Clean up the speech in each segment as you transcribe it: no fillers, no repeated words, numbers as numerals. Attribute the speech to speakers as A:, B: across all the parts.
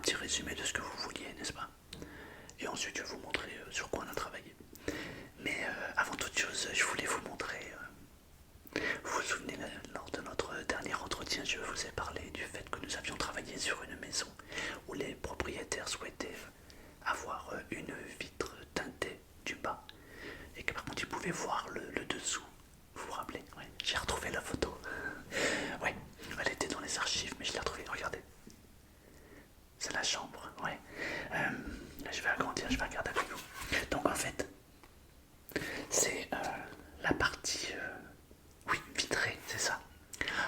A: petit résumé de ce que vous vouliez, n'est-ce pas? Et ensuite je vais vous montrer sur quoi on a travaillé. Mais avant toute chose, je voulais vous montrer. Vous vous souvenez, lors de notre dernier entretien, je vous ai parlé du fait que nous avions travaillé sur une maison où les propriétaires souhaitaient avoir une vitre teintée du bas et que par contre ils pouvaient voir le dessous. Vous vous rappelez? Ouais. J'ai retrouvé la photo. Ouais, elle était dans les archives, mais je l'ai retrouvée. Regardez. C'est la chambre, ouais. Je vais agrandir, je vais regarder avec vous. Donc en fait, c'est la partie, oui, vitrée, c'est ça.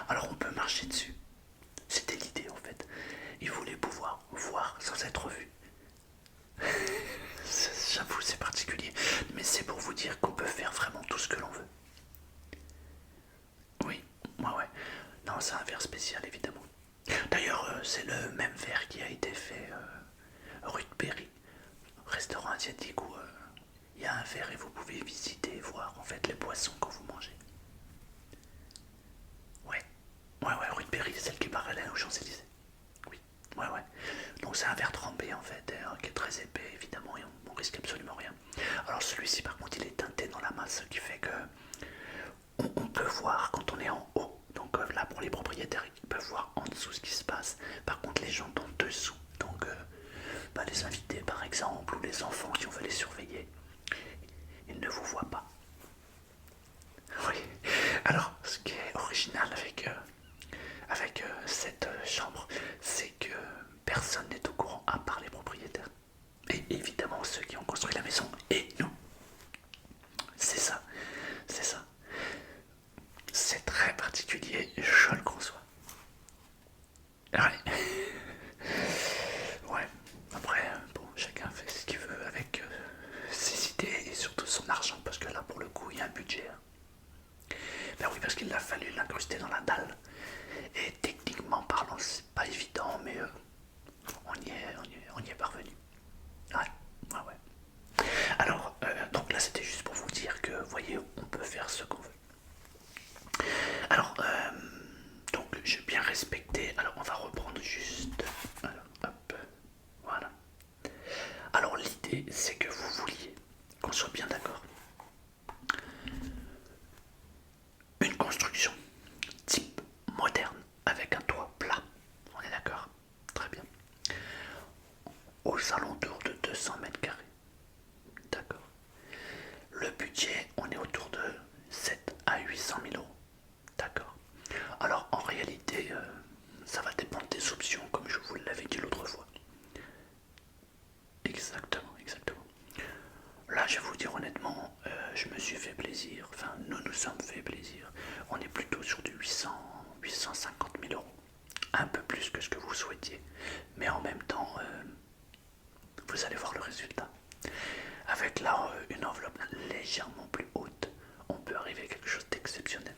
A: Alors on peut marcher dessus. C'était l'idée en fait. Il voulait pouvoir voir sans être vu. J'avoue, c'est particulier, mais c'est pour vous dire qu'on peut faire vraiment tout ce que l'on veut. Oui, ouais. Non, c'est un verre spécial évidemment. D'ailleurs, c'est le même verre qui a été fait rue de Berry, restaurant asiatique où il y a un verre et vous pouvez visiter et voir en fait les poissons quand vous mangez. Ouais, ouais, rue de Berry, celle qui est parallèle aux Champs-Élysées. Oui, ouais. Donc c'est un verre trempé en fait, qui est très épais évidemment et on risque absolument rien. Alors celui-ci par contre il est teinté dans la masse, ce qui fait que on peut voir quand on est en haut. Donc là pour les propriétaires ils peuvent voir en dessous ce qui se passe. Par contre les gens en dessous, donc les invités par exemple ou les enfants qui on veut les surveiller, ils ne vous voient pas. Oui. Alors ce qui est original avec cette chambre, c'est que personne n'est au courant à part les propriétaires. Et évidemment ceux qui ont construit la maison et nous. C'est ça, c'est ça. C'est très particulier, je le conçois. Ouais. Ouais. Après, bon, chacun fait ce qu'il veut avec ses idées et surtout son argent, parce que là, pour le coup, il y a un budget. Ben oui, parce qu'il a fallu l'incruster dans la dalle. Et techniquement parlant, c'est pas évident, mais on y est parvenu. Ouais. Alors, donc là, c'était juste pour vous dire que, vous voyez, on peut faire ce qu'on veut. Alors, donc j'ai bien respecté. Alors, on va reprendre juste. Alors, hop, voilà. Alors, l'idée, c'est que vous vouliez qu'on soit bien d'accord. Une construction type moderne avec un toit plat. On est d'accord? Très bien. Aux alentours de 200 mètres carrés. D'accord. Le budget, on est autour de 7 à 800 000 euros. D'accord. Alors en réalité, ça va dépendre des options, comme je vous l'avais dit l'autre fois. Exactement. Là, je vais vous dire honnêtement, je me suis fait plaisir. Enfin, nous sommes fait plaisir. On est plutôt sur du 850 000 euros. Un peu plus que ce que vous souhaitiez. Mais en même temps, vous allez voir le résultat. Avec là une enveloppe légèrement plus haute, on peut arriver à quelque chose d'exceptionnel.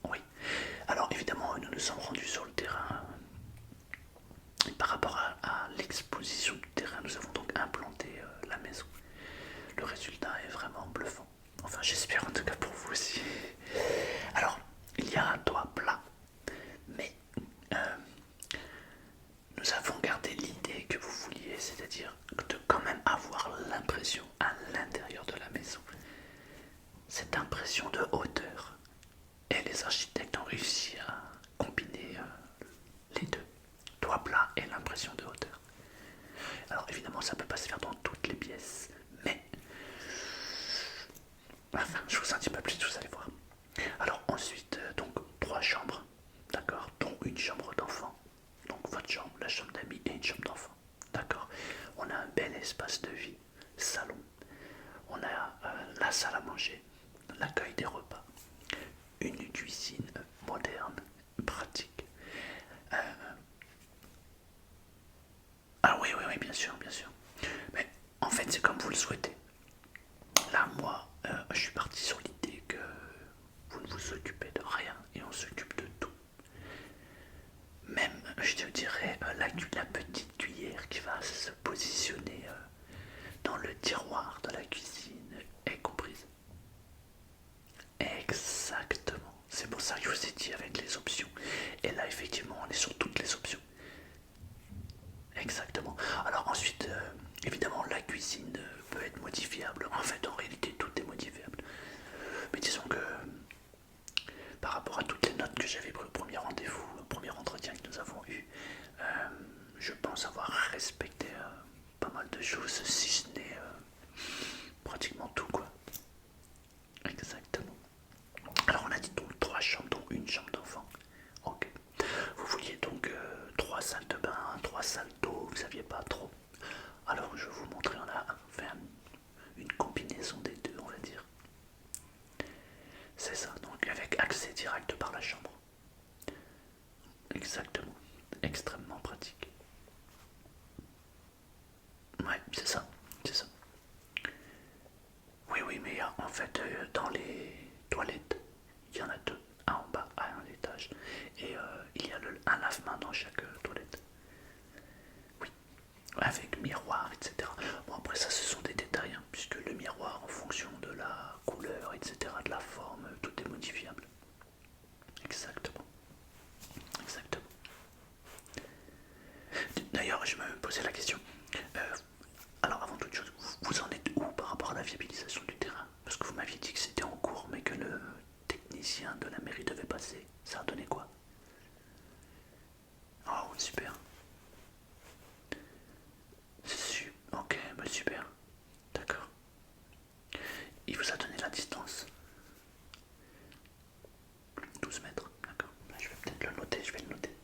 A: Oui. Alors évidemment, nous nous sommes rendus sur le terrain. Et par rapport à l'exposition du terrain, nous avons donc implanté la maison. Le résultat est vraiment bluffant. Enfin, j'espère en tout cas pour vous aussi. Alors, il y a un toit plat, mais nous avons gardé l'idée que vous vouliez, c'est-à-dire de quand même avoir l'impression à l'intérieur de la maison, cette impression de hauteur. Et les architectes ont réussi à combiner les deux, toit plat et l'impression de hauteur. Alors évidemment ça ne peut pas se faire dans toutes les pièces, mais enfin je vous en dis pas plus, vous allez voir. Alors ensuite, donc 3 chambres, d'accord, dont une chambre d'enfant. Donc votre chambre, la chambre d'amis et une chambre d'enfant. D'accord. On a un bel espace de vie, salon. On a la salle à manger, l'accueil des repas, une cuisine moderne, pratique. Euh, ah oui, bien sûr. Mais en fait, c'est comme vous le souhaitez. Là, moi, je suis parti sur l'idée que vous ne vous occupez de rien et on s'occupe de tout. Même, je te dirais, la petite cuillère qui va se positionner dans le tiroir de la cuisine est comprise. Exactement. C'est pour ça que je vous ai dit avec les options. Et là, effectivement, on est sur toutes les options. exactement. Alors ensuite, évidemment, la cuisine peut être modifiable. En fait, en réalité, tout est modifiable. Mais disons que par rapport à toutes les notes que j'avais prises au premier rendez-vous, au premier entretien que nous avons eu, euh, je pense avoir respecté pas mal de choses, si ce n'est pratiquement tout, quoi. Exactement. Alors on a dit donc 3 chambres, dont une chambre d'enfant. Ok. Vous vouliez donc 3 salles de bain, 3 salles d'eau, vous saviez pas trop. Alors je vais vous montrer, on a fait une combinaison des deux, on va dire. C'est ça, donc avec accès direct par la chambre. Exactement. Extrêmement pratique. Ouais, c'est ça. C'est ça. Oui, oui, mais en fait, dans les toilettes, il y en a deux. Un en bas, un à l'étage. Et il y a un lave-main dans chaque toilette. Oui, avec miroir, etc. Bon, après, ça, ce sont des détails, hein, puisque le miroir, en fonction de la couleur, etc., de la forme, tout est modifiable. Exactement. Exactement. D'ailleurs, je me posais la question. euh, alors, avant toute chose, vous en êtes où par rapport à la viabilisation du terrain? Parce que vous m'aviez dit que c'était en cours, mais que le technicien de la mairie devait passer. Ça a donné quoi? Oh, super. Ok, bah super. D'accord. Il vous a donné la distance? 12 mètres. D'accord. Je vais peut-être le noter, je vais le noter.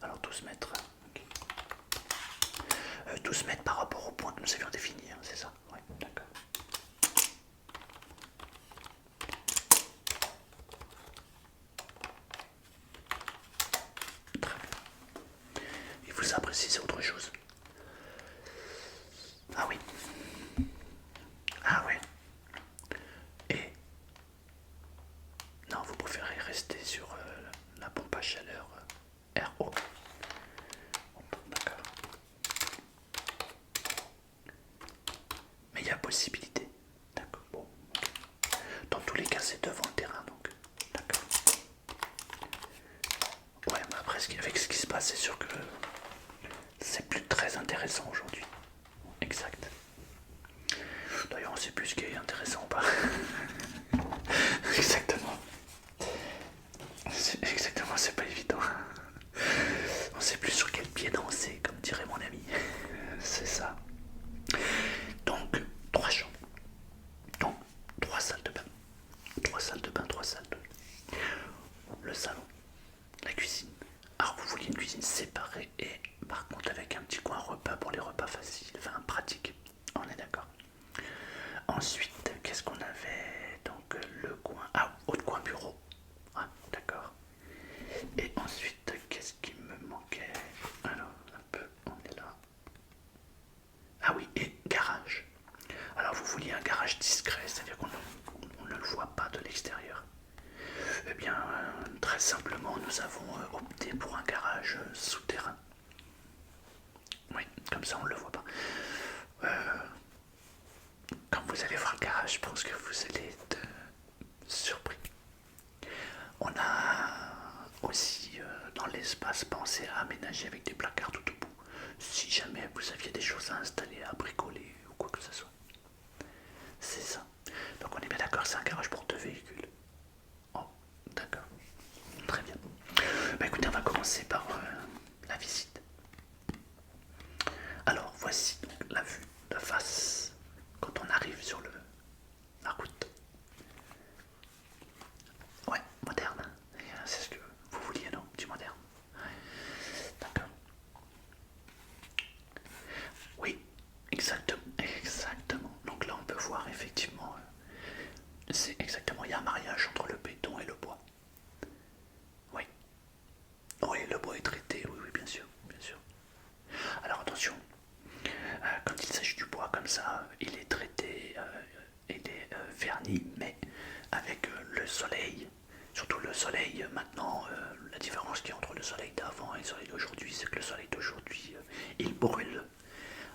A: Alors 12 mètres. Ok. 12 mètres par rapport au point que nous avions défini, hein, c'est ça? Oui, d'accord. Très bien. Il vous a précisé autre chose? Ah oui. Ah ouais. Et non, vous préférez rester sur la pompe à chaleur RO. D'accord. Mais il y a possibilité. D'accord. Bon. Dans tous les cas, c'est devant le terrain, donc. D'accord. Ouais, mais après, avec ce qui se passe, c'est sûr que c'est plus très intéressant aujourd'hui. Exact. D'ailleurs, on sait plus ce qui est intéressant ou pas. Exactement. Exactement, c'est pas évident. On sait plus sur quel pied danser, comme dirait mon ami. C'est ça. Donc, 3 chambres. Donc, 3 salles de bain. 3 salles de bain, 3 salles de bain. Le salon, la cuisine. Alors, vous vouliez une cuisine séparée et par contre avec un petit coin repas pour les repas faciles, enfin pratique. On est d'accord. Ensuite, qu'est-ce qu'on avait? Donc, le coin. Ah, autre coin bureau. Ah, d'accord. Et ensuite, qu'est-ce qui me manquait? Alors, un peu, on est là. Ah oui, et garage. Alors, vous vouliez un garage discret, c'est-à-dire qu'on ne le voit pas de l'extérieur. Eh bien, très simplement, nous avons opté pour un garage souterrain. Oui, comme ça, on ne le voit pas. Quand vous allez voir le garage, je pense que vous allez être surpris. On a aussi dans l'espace pensé à aménager avec des placards tout au bout, si jamais vous aviez des choses à installer, à bricoler ou quoi que ce soit. C'est ça. Donc on est bien d'accord, c'est un garage pour 2 véhicules. Oh, d'accord. Très bien. Bah écoutez, on va commencer par la visite. Alors voici donc la vue de face quand on arrive sur la route. Ouais, moderne. C'est ce que vous vouliez, non? Du moderne. Ouais. D'accord. Oui, exactement. Exactement. Donc là, on peut voir effectivement. C'est exactement. Il y a un mariage entre le béton et le bois. Oui. Oui, le bois est traité. Oui, oui, bien sûr. Bien sûr. Alors attention. Quand il s'agit du bois comme ça, il est traité, il est verni, mais avec le soleil. Surtout le soleil maintenant, la différence qu'il y a entre le soleil d'avant et le soleil d'aujourd'hui, c'est que le soleil d'aujourd'hui, il brûle.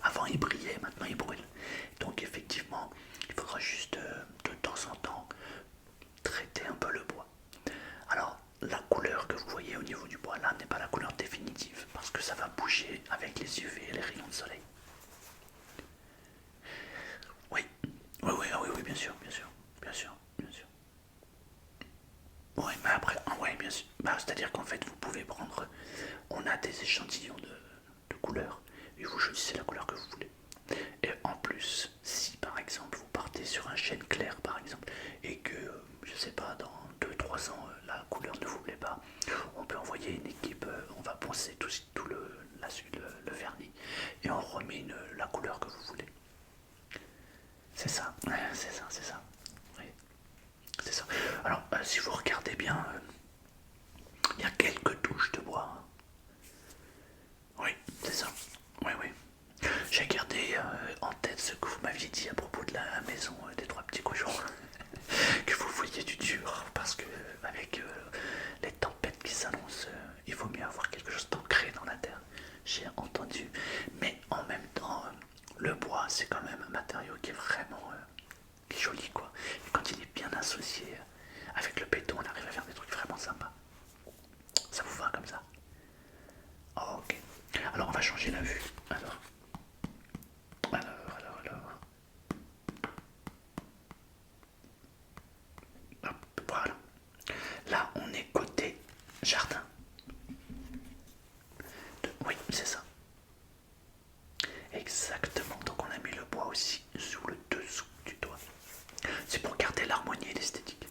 A: Avant il brillait, maintenant il brûle. Donc effectivement, il faudra juste de temps en temps au niveau du bois, là n'est pas la couleur définitive parce que ça va bouger avec les UV et les rayons de soleil. Oui, oui, oui, ah oui, oui, bien sûr, bien sûr, bien sûr, bien sûr. Oui, mais après, ouais, bien sûr. Bah, c'est-à-dire qu'en fait, vous pouvez prendre, on a des échantillons de couleurs et vous choisissez la couleur que vous voulez. Et en plus, si par exemple vous partez sur un chêne clair par exemple et que, je sais pas, dans 2 3 ans la couleur ne vous plaît pas, on peut envoyer une équipe, on va poncer tout le vernis et on remet la couleur que vous voulez. C'est ça, ouais, c'est ça, c'est ça. Oui, c'est ça. Alors, si vous regardez bien, il y a quelques touches de bois, hein. Oui, c'est ça. Oui, oui. J'ai gardé en tête ce que vous m'aviez dit à propos de la maison des trois petits cochons. Que vous vouliez du dur, parce que avec les tempêtes qui s'annoncent, il vaut mieux avoir quelque chose d'ancré dans la terre. J'ai entendu. Mais en même temps, le bois, c'est quand même un matériau qui est vraiment joli, quoi. Et quand il est bien associé avec le béton, on arrive à faire des trucs vraiment sympas. Ça vous va comme ça? Oh, ok. Alors on va changer la vue. Alors. Hop, voilà. Là, on est côté jardin. Oui, c'est ça. Exactement. Donc on a mis le bois aussi sous le dessous du toit. C'est pour garder l'harmonie et l'esthétique.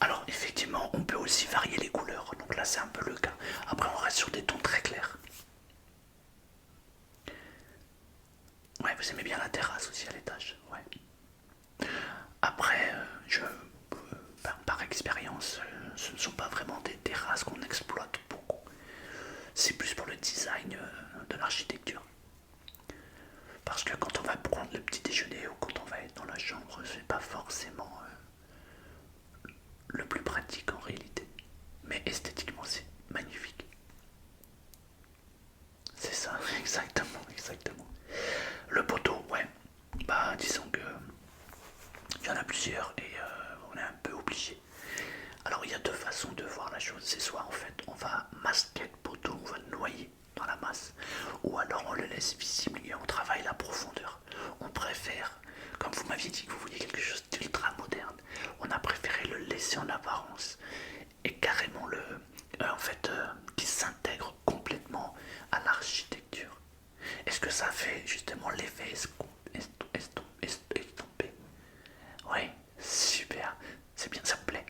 A: Alors effectivement, on peut aussi varier les couleurs. Donc là, c'est un peu le cas. Après, on reste sur des tons très clairs. Ouais, vous aimez bien la terrasse aussi à l'étage. Ouais. Après, par expérience, ce ne sont pas vraiment des terrasses qu'on exploite beaucoup. C'est plus pour le design de l'architecture. Parce que quand on va prendre le petit déjeuner ou quand on va être dans la chambre, c'est pas forcément le plus pratique en réalité. Mais esthétiquement, c'est magnifique. C'est ça, exactement, exactement. Le poteau, ouais. Bah, disons que il y en a plusieurs et on est un peu obligé. Alors, il y a deux façons de voir la chose. C'est soit en fait, on va masquer le poteau, on va le noyer dans la masse, ou alors on le laisse visible et on travaille la profondeur. On préfère, comme vous m'aviez dit que vous vouliez quelque chose d'ultra moderne, on a préféré le laisser en apparence et carrément qui s'intègre complètement à l'architecture. Est-ce que ça fait justement l'effet estompé? Oui, super, c'est bien, ça me plaît.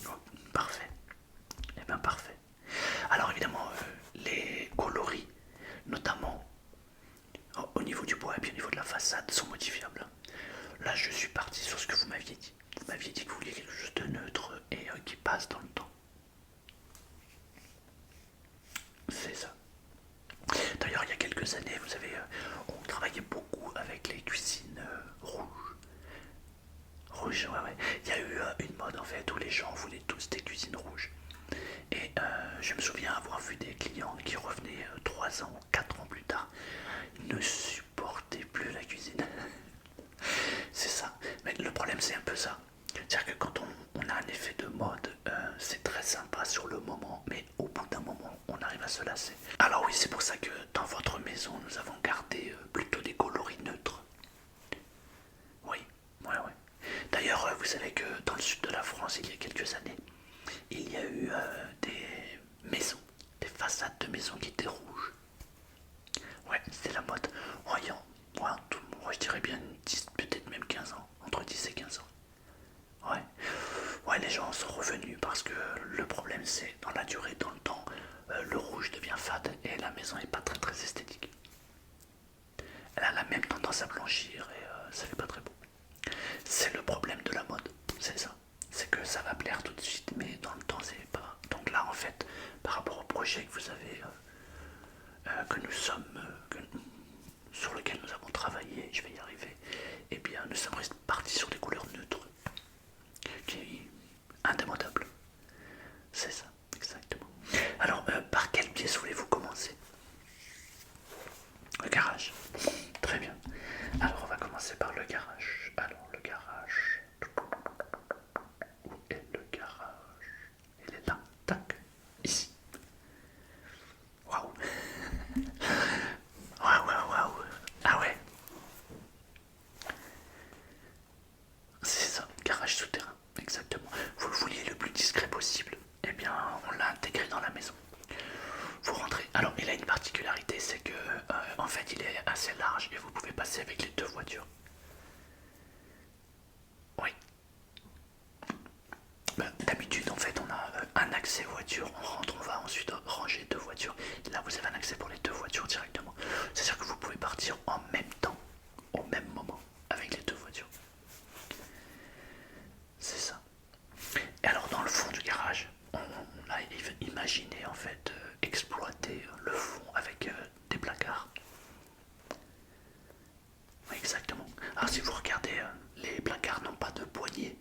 A: Oh, parfait, et bien parfait. Alors évidemment, les coloris, notamment au niveau du bois et puis au niveau de la façade, sont modifiables. Là, je suis parti sur ce que vous m'aviez dit. Vous m'aviez dit que vous vouliez quelque chose de neutre et qui passe dans le temps. C'est ça. D'ailleurs, il y a quelques années, vous savez, on travaillait beaucoup avec les cuisines rouges. Rouge, ouais, ouais. Il y a eu une mode en fait où les gens voulaient tous des cuisines rouges. Et je me souviens avoir vu des clients qui revenaient 3 ans ou 4 ans plus tard. Ils ne supportaient plus la cuisine. C'est ça. Mais le problème, c'est un peu ça. C'est-à-dire que quand on a un effet de mode, c'est très sympa sur le moment, mais au bout d'un moment, on arrive à se lasser. Alors oui, c'est pour ça que dans votre maison, nous avons gardé plutôt des coloris neutres. Oui, ouais, ouais. D'ailleurs, vous savez que dans le sud de la France, il y a quelques années, il y a eu des maisons, des façades de maisons qui étaient rouges. Ouais, c'était la mode. Voyons, moi je dirais bien 10, peut-être même 15 ans, entre 10 et 15 ans. Ouais, ouais, les gens sont revenus parce que le problème c'est dans la durée, dans le temps, le rouge devient fade et la maison n'est pas très très esthétique. Elle a la même tendance à blanchir et ça fait pas très beau. C'est le problème de la mode, c'est ça. C'est que ça va plaire tout de suite, mais dans le temps c'est pas. Donc là en fait, par rapport au projet que vous avez, que nous sommes, sur lequel nous avons travaillé, je vais y arriver, et bien nous sommes partis sur des couleurs neutres, qui est indémodable. C'est ça, exactement. Alors, par quelle pièce voulez-vous commencer? Le garage. Très bien. Alors, on va commencer par le garage. Alors, le garage. Où est le garage? Il est là. Tac. garage souterrain, exactement. Vous le vouliez le plus discret possible. Eh bien, on l'a intégré dans la maison. Vous rentrez. Alors, il a une particularité, c'est que, en fait, il est assez large et vous pouvez passer avec les deux voitures. Oui. D'habitude, en fait, on a un accès voiture. On rentre, on va ensuite ranger deux voitures. Là, vous avez un accès pour les deux voitures directement. C'est-à-dire que vous pouvez partir en même temps, au même moment, avec les deux voitures. C'est ça. Et alors dans le fond du garage, on a imaginé en fait exploiter le fond avec des placards. Oui, exactement. Alors si vous regardez, les placards n'ont pas de poignée,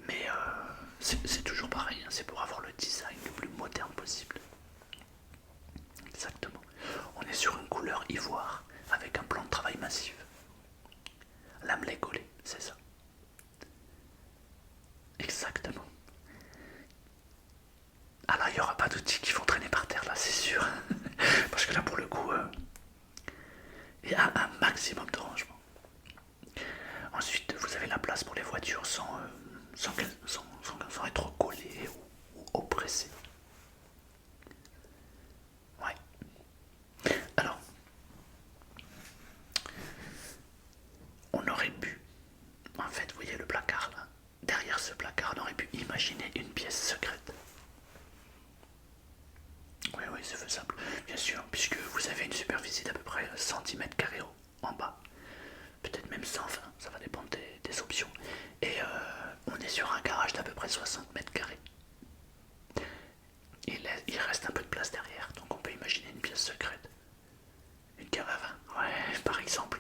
A: mais c'est toujours pareil, hein, c'est pour avoir le design le plus moderne possible. Exactement. On est sur une couleur ivoire avec un plan de travail massif. Lamelé collé, c'est ça. Exactement. Ah là, il n'y aura pas d'outils qui vont traîner par terre, là, c'est sûr. Parce que là, pour le coup, il y a un maximum de rangement. Ensuite, vous avez la place pour les voitures sans être collées ou oppressées. Ouais. Alors, on aurait pu, en fait, vous voyez le placard là. Derrière ce placard, on aurait pu imaginer une pièce secrète. Oui, oui, c'est faisable, bien sûr, puisque vous avez une superficie d'à peu près 100 cm² en bas. Peut-être même 120, ça va dépendre des options. Et on est sur un garage d'à peu près 60 mètres carrés. Il reste un peu de place derrière, donc on peut imaginer une pièce secrète. Une cave à vin, ouais, par exemple.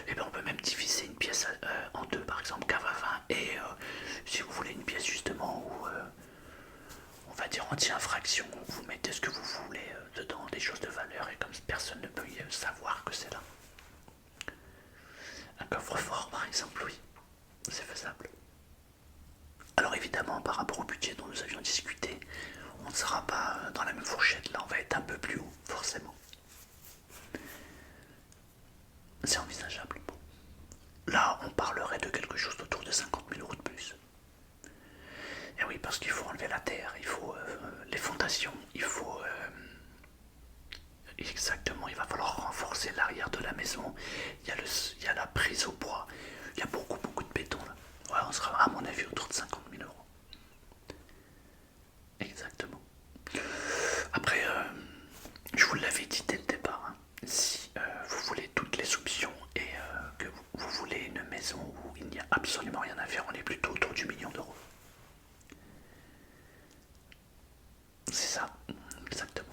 A: Et bien on peut même diviser une pièce en deux, par exemple cave à vin. Et si vous voulez une pièce justement où on va dire anti-infraction, vous mettez ce que vous voulez dedans, des choses de valeur, et comme personne ne peut savoir que c'est là. Un coffre-fort par exemple, oui, c'est faisable. Alors évidemment, par rapport au budget dont nous avions discuté, on ne sera pas dans la même fourchette, là on va être un peu plus haut, forcément. C'est envisageable. Bon. Là, on parlerait de quelque chose autour de 50 000 € de plus. Et oui, parce qu'il faut enlever la terre, il faut les fondations, il faut... exactement, il va falloir renforcer l'arrière de la maison. Il y a la prise au bois, il y a beaucoup de béton là. Ouais, on sera à mon avis autour de 50 000 €. Exactement. Après, je vous l'avais dit dès le départ, hein, si vous voulez toutes les options et que vous voulez une maison où il n'y a absolument rien à faire, on est plutôt autour du million d'euros. C'est ça, exactement.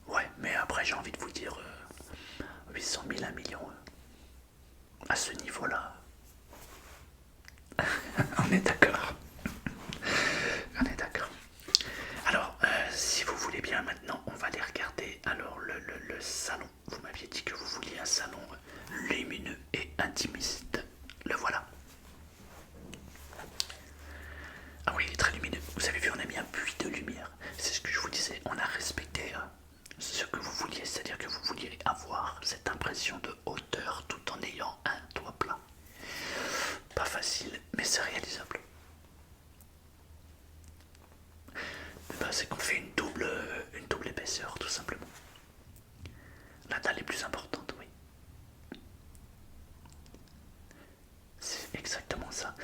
A: Ouais, mais après j'ai envie de vous dire 800 000, 1 million, à ce niveau-là, on est d'accord. On est d'accord. Alors, si vous voulez bien, maintenant, on va aller regarder. Alors, le salon. Vous m'aviez dit que vous vouliez un salon lumineux et intimiste. Le voilà. Ah oui, il est très lumineux. Vous avez vu, on a mis un puits de lumière. C'est ce que je vous disais. On a respecté ce que vous vouliez. C'est-à-dire que vous vouliez avoir cette impression de hauteur tout en ayant un toit plat. Pas facile, mais c'est réalisable. Ben, c'est qu'on fait une double épaisseur, tout simplement. La dalle est plus importante, oui. C'est exactement ça.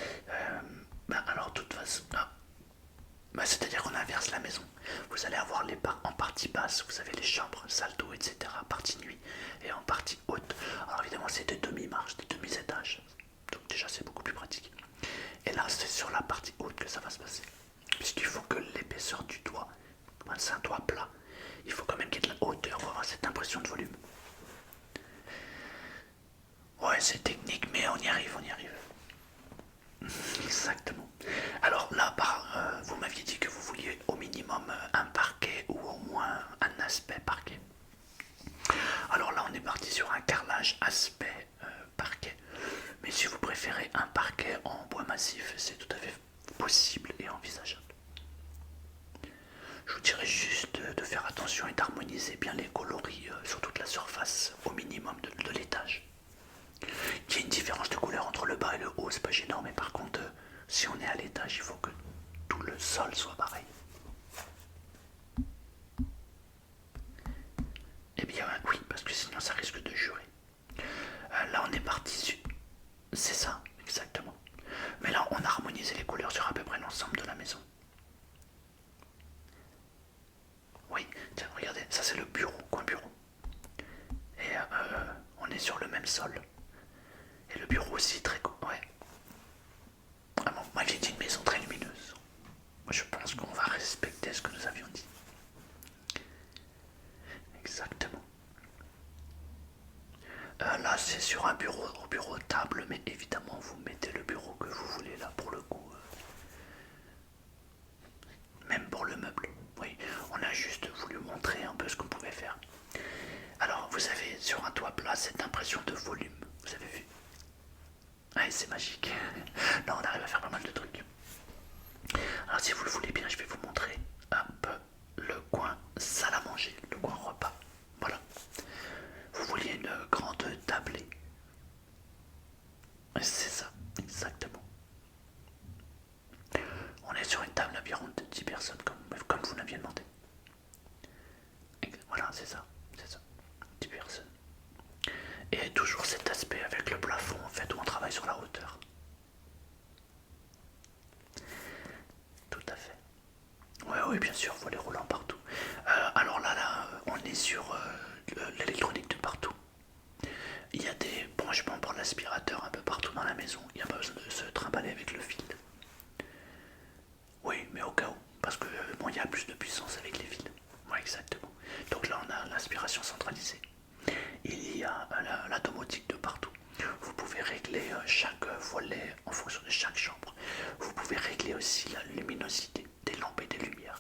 A: Alors, de toute façon, c'est-à-dire qu'on inverse la maison. Vous allez avoir en partie basse, vous avez les chambres, salle d'eau, etc. Partie nuit. Et en partie haute. Alors évidemment, c'est des demi-marches, des demi-étages. Donc déjà, c'est beaucoup plus pratique. Et là, c'est sur la partie haute que ça va se passer. Puisqu'il faut que l'épaisseur du toit, c'est un toit plat, il faut quand même qu'il y ait de la hauteur pour avoir cette impression de volume. Ouais, c'est technique, mais on y arrive, on y arrive. Exactement. Alors là, vous m'aviez dit que vous vouliez au minimum un parquet ou au moins un aspect parquet. Alors là, on est parti sur un carrelage aspect parquet. Mais si vous préférez un parquet en bois massif, c'est tout à fait possible et envisageable. Je vous dirais juste de faire attention et d'harmoniser bien les coloris sur toute la surface au minimum de l'étage. Il y a une différence sol soit pareil. Eh bien oui, parce que sinon ça risque de jurer. Là on est parti. C'est ça, exactement. Mais là on a harmonisé les couleurs sur à peu près l'ensemble de la maison. Oui, tiens, regardez, ça c'est le bureau, coin bureau. Et on est sur le même sol. Et le bureau aussi très... Ouais. Ah bon, moi j'ai dit une maison très lumineuse. Moi je pense qu'on va respecter ce que nous avions dit. Exactement. Là c'est sur un bureau, au bureau table, mais évidemment vous mettez le bureau que vous voulez là pour le coup. Même pour le meuble. Oui, on a juste voulu montrer un peu ce qu'on pouvait faire. Alors vous avez sur un toit plat cette impression de volume, vous avez vu? Ouais, c'est magique. Là on arrive à faire pas mal de trucs. Alors si vous le voulez bien, je vais vous montrer un peu le coin salle à manger, le coin repas. Voilà. Vous vouliez une grande tablée. C'est ça, exactement. On est sur une table environ de 10 personnes, comme vous l'aviez demandé. Voilà, c'est ça, c'est ça. 10 personnes. Et toujours cet aspect avec le plafond, en fait, où on travaille sur la hauteur. Tout à fait. Oui, oui, bien sûr, volets roulants partout. Alors là, on est sur l'électronique de partout. Il y a des branchements pour l'aspirateur un peu partout dans la maison. Il n'y a pas besoin de se trimballer avec le fil. Oui, mais au cas où, parce que bon, il y a plus de puissance avec les fils. Oui, exactement. Donc là, on a l'aspiration centralisée. Il y a la domotique de partout. Vous pouvez régler chaque volet en fonction de chaque chambre. Vous pouvez régler aussi la luminosité des lampes et des lumières.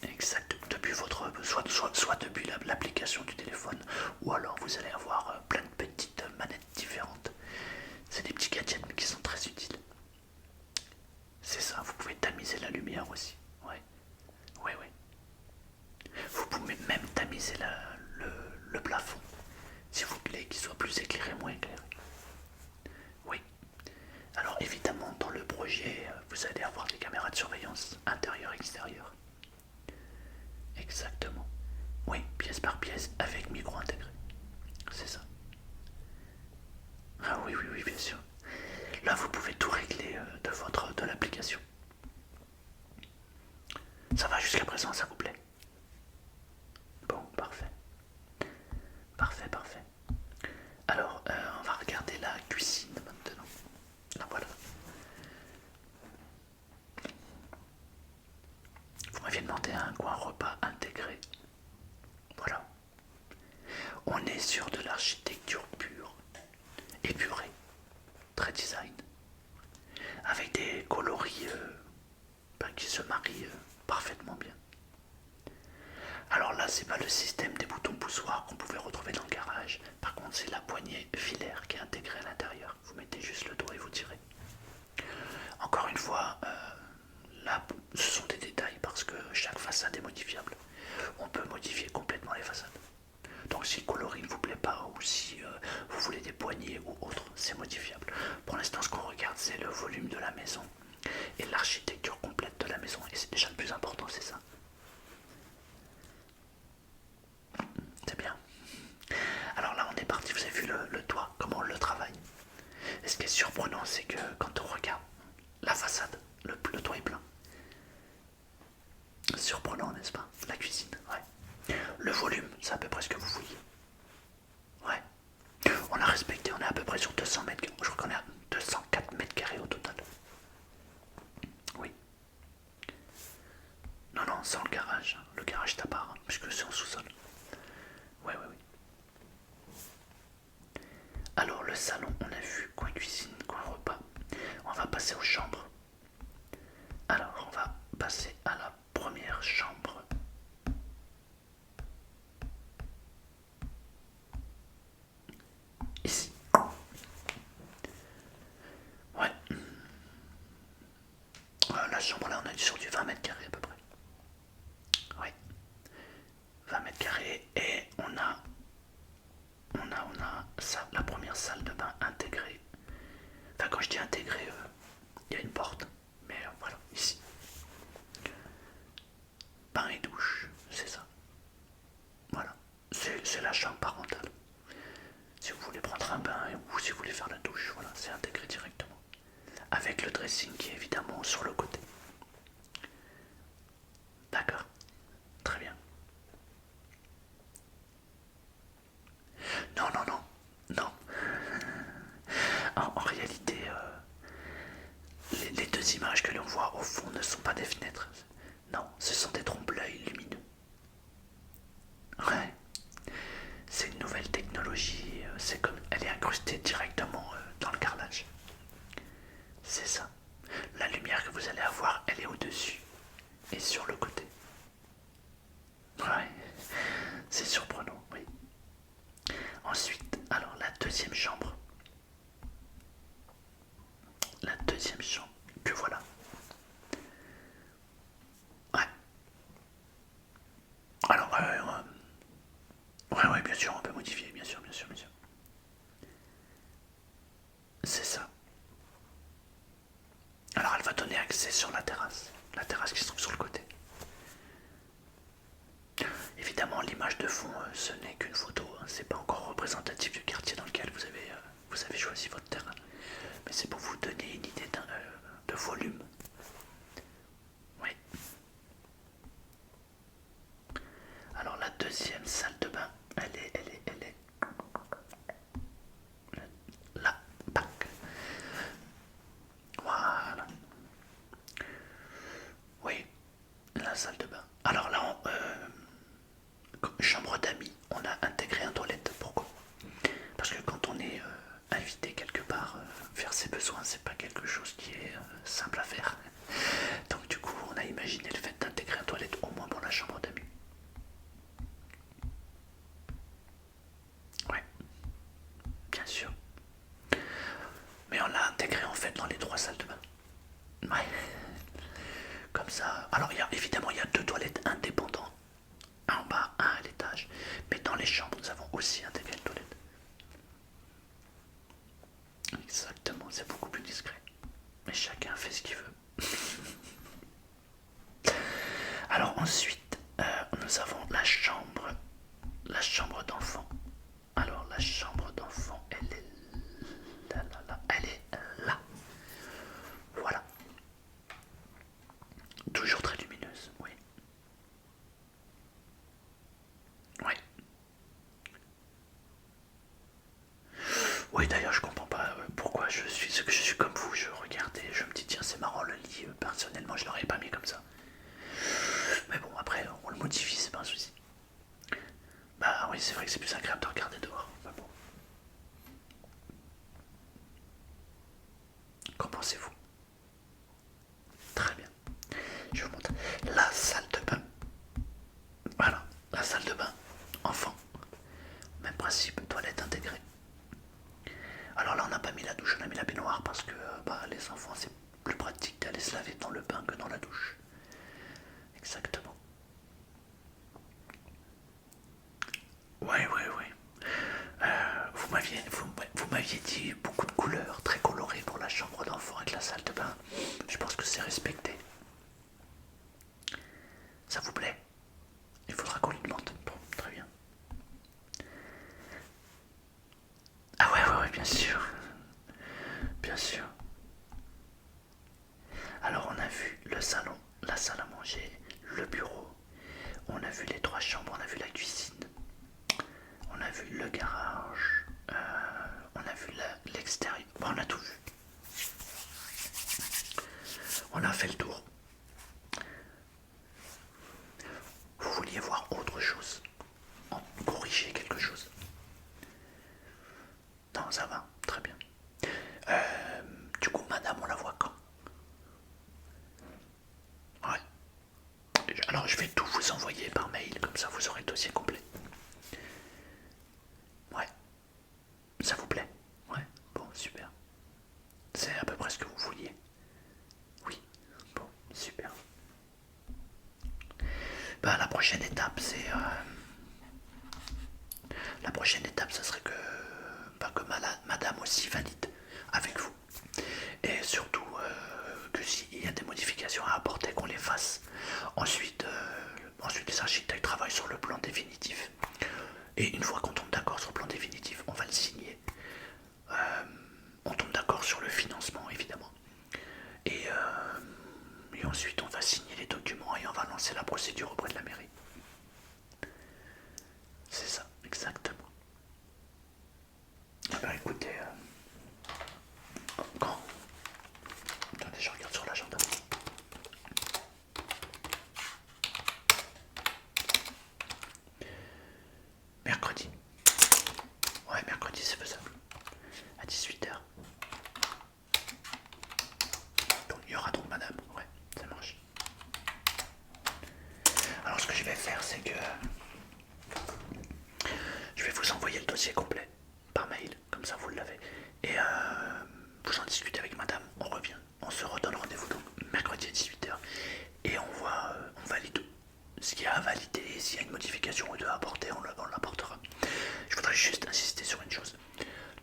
A: Exact. Depuis votre, soit depuis l'application du téléphone, ou alors vous allez avoir plein de petites manettes différentes. C'est des petits gadgets qui sont très utiles. C'est ça, vous pouvez tamiser la lumière aussi. Ouais, ouais, ouais. Vous pouvez même tamiser le plafond, si vous voulez qu'il soit plus éclairé, moins éclairé. Oui. Alors évidemment, dans le projet, vous allez avoir des caméras de surveillance intérieure-extérieure. Exactement. Oui, pièce par pièce avec micro intégré. C'est ça. Ah oui, oui, oui, bien sûr. Là, vous pouvez tout régler de l'application. Ça va jusqu'à présent, ça vous plaît? Bon, parfait. Parfait, parfait. Alors, on va regarder la cuisine maintenant. Là, voilà. Vous m'aviez demandé un coin repas intégré. Voilà. On est sur de l'architecture pure, épurée, très design, avec des coloris qui se marient parfaitement bien. Alors là, c'est pas le système des boutons poussoirs qu'on pouvait retrouver dans le garage. Par contre, c'est la poignée filaire qui est intégrée à l'intérieur. Vous mettez juste le doigt et vous tirez. Encore une fois, là, ce sont des détails parce que chaque façade est modifiable. On peut modifier complètement les façades. Donc si le coloris ne vous plaît pas ou si vous voulez des poignées ou autre, c'est modifiable. Pour l'instant, ce qu'on regarde, c'est le volume de la maison et l'architecture complète de la maison. Et c'est déjà le plus important, c'est ça. C'est bien. Alors là, on est parti, vous avez vu le toit, comment on le travaille. Et ce qui est surprenant, c'est que quand on regarde la façade, le toit est plein. Surprenant, n'est-ce pas? La cuisine, ouais. Le volume, c'est à peu près ce que vous vouliez. Ouais. On a respecté, on est à peu près sur 200 mètres carrés. Je crois qu'on est à 204 mètres carrés au total. Oui. Non, non, sans le garage. Le garage est à part, puisque c'est en sous-sol. Ouais, ouais, oui. Alors, le salon, on a vu coin cuisine, coin repas. On va passer aux chambres. Alors, on va passer à la première chambre. Ici. Ouais. La chambre là, on est sur du 20 mètres carrés à peu près. Ouais. 20 mètres carrés et on a ça, la première salle de bain intégrée. Enfin, quand je dis intégrée, il y a une porte. Mais voilà, ici. avec le dressing qui est évidemment sur le côté. D'accord, très bien. Non, non, non, non. En réalité, les deux images que l'on voit au fond ne sont pas des fenêtres. Non, ce sont des trompe-l'œil lumineux. Ouais, c'est une nouvelle technologie, c'est comme elle est incrustée directement dans le carrelage. C'est ça. La lumière que vous allez avoir, elle est au-dessus et sur le côté. Ouais, c'est surprenant, oui. Ensuite, alors la deuxième chambre. La deuxième chambre, que voilà. Ouais. Alors, ouais, bien sûr, on peut modifier, bien sûr, bien sûr, bien sûr. C'est ça. Alors, elle va donner accès sur la terrasse qui se trouve sur le côté. Évidemment, l'image de fond, ce n'est qu'une photo, hein, c'est pas encore représentatif du quartier dans lequel vous avez choisi votre terrain. Mais c'est pour vous donner une idée de volume. Oui. Alors la deuxième salle de bain, elle est là, pack. Voilà. Oui, la salle de bain. Alors là, chambre d'amis, on a intégré un toilette. Pourquoi? Parce que quand on est invité quelque part faire ses besoins, c'est pas quelque chose qui est simple à faire. Donc du coup, on a imaginé le fait d'intégrer un toilette au moins pour la chambre d'amis. Ouais, bien sûr. Mais on l'a intégré en fait dans les trois salles de bain. Ouais. Comme ça. Alors évidemment, il y a deux toilettes indépendantes. Un en bas, un à l'étage. Mais dans les chambres, nous avons aussi intégré une toilette. Exactement, c'est beaucoup plus discret. Mais chacun fait ce qu'il veut. Alors ensuite, nous avons la chambre d'enfant. Alors la chambre d'enfant, elle est là, là, là, elle est là. Voilà. Toujours très lumineuse, oui. Oui. Oui, d'ailleurs, je comprends pas pourquoi je suis ce que je suis comme vous. Je regarde et je me dis, tiens, c'est marrant le lit. Personnellement, je l'aurais pas mis comme ça. Mais bon, après, on le modifie, c'est pas un souci. Bah oui, c'est vrai que c'est plus agréable de regarder dehors. Bah bon. Qu'en pensez-vous? Très bien. Je vous montre la salle de bain. Voilà, la salle de bain. Enfant. Même principe, toilette intégrée. Alors là, on n'a pas mis la douche, on a mis la baignoire parce que les enfants, c'est plus pratique d'aller se laver dans le bain que dans la douche. Exactement. Ouais, ouais, ouais. Vous m'aviez dit beaucoup de couleurs, très colorées pour la chambre d'enfant avec la salle de bain. Je pense que c'est respecté. Ça vous plaît? Il faudra qu'on lui demande. Bon, très bien. Ah ouais, ouais, ouais, bien sûr. Bien sûr. Alors on a vu le salon, la salle à manger, le bureau. On a vu les trois chambres, on a vu la cuisine. On a vu le garage. On a vu l'extérieur. Bon, on a tout vu. On a fait le tour. Vous vouliez voir autre chose? Corriger quelque chose? Non, ça va, très bien. Du coup, madame, on la voit quand? Ouais. Alors, je vais tout vous envoyer par mail, comme ça vous aurez le dossier complet. Ouais. Ça vous plaît? Ouais. Bon, super. C'est à peu près ce que vous vouliez. Oui. Bon, super. Bah, la prochaine étape, c'est... La prochaine étape, ça serait que madame aussi valide avec vous. Et surtout que s'il y a des modifications à apporter, qu'on les fasse. Ensuite, les architectes travaillent sur le plan définitif. Et une fois qu'on tombe d'accord sur le plan définitif, on va le signer. On tombe d'accord sur le financement, évidemment. 18h. Donc il y aura donc madame, ouais, ça marche. Alors ce que je vais faire, c'est que je vais vous envoyer le dossier complet par mail, comme ça vous l'avez. Et vous en discutez avec madame, on revient. On se redonne rendez-vous donc mercredi à 18h. Et on valide ce qu'il y a à valider. S'il y a une modification ou deux à apporter, on l'apportera. Je voudrais juste insister sur une chose.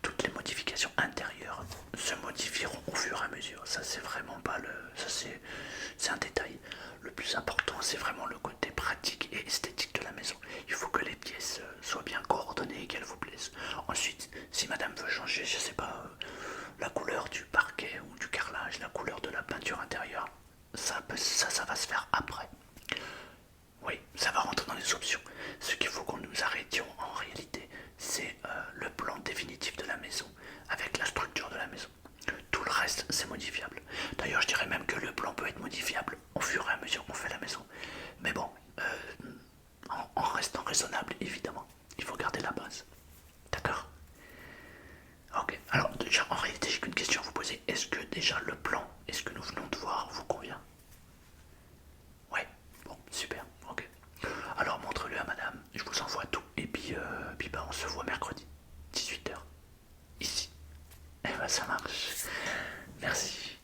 A: Toutes les modifications intérieures se modifieront au fur et à mesure. Ça c'est vraiment pas le... Ça c'est un détail. Le plus important c'est vraiment le côté pratique et esthétique de la maison. Il faut que les pièces soient bien coordonnées et qu'elles vous plaisent. Ensuite, si madame veut changer, je sais pas, la couleur du parquet ou du carrelage, la couleur de la peinture intérieure, ça va se faire après. Oui, ça va rentrer dans les options. Ce qu'il faut qu'on nous arrêtions en réalité, c'est le plan définitif de la maison, avec la structure de la maison. Tout le reste, c'est modifiable. D'ailleurs, je dirais même que le plan peut être modifiable au fur et à mesure qu'on fait la maison. Mais bon, en restant raisonnable, évidemment. Il faut garder la base. D'accord? Ok. Alors, déjà, en réalité, j'ai qu'une question à vous poser. Est-ce que déjà le plan, est-ce que nous venons de voir, vous convient? Ouais. Bon, super. Ok. Alors, montre-le à madame. Je vous envoie tout. Et puis bah, on se voit mercredi, 18h. Ici. Eh ben, ça marche. Merci.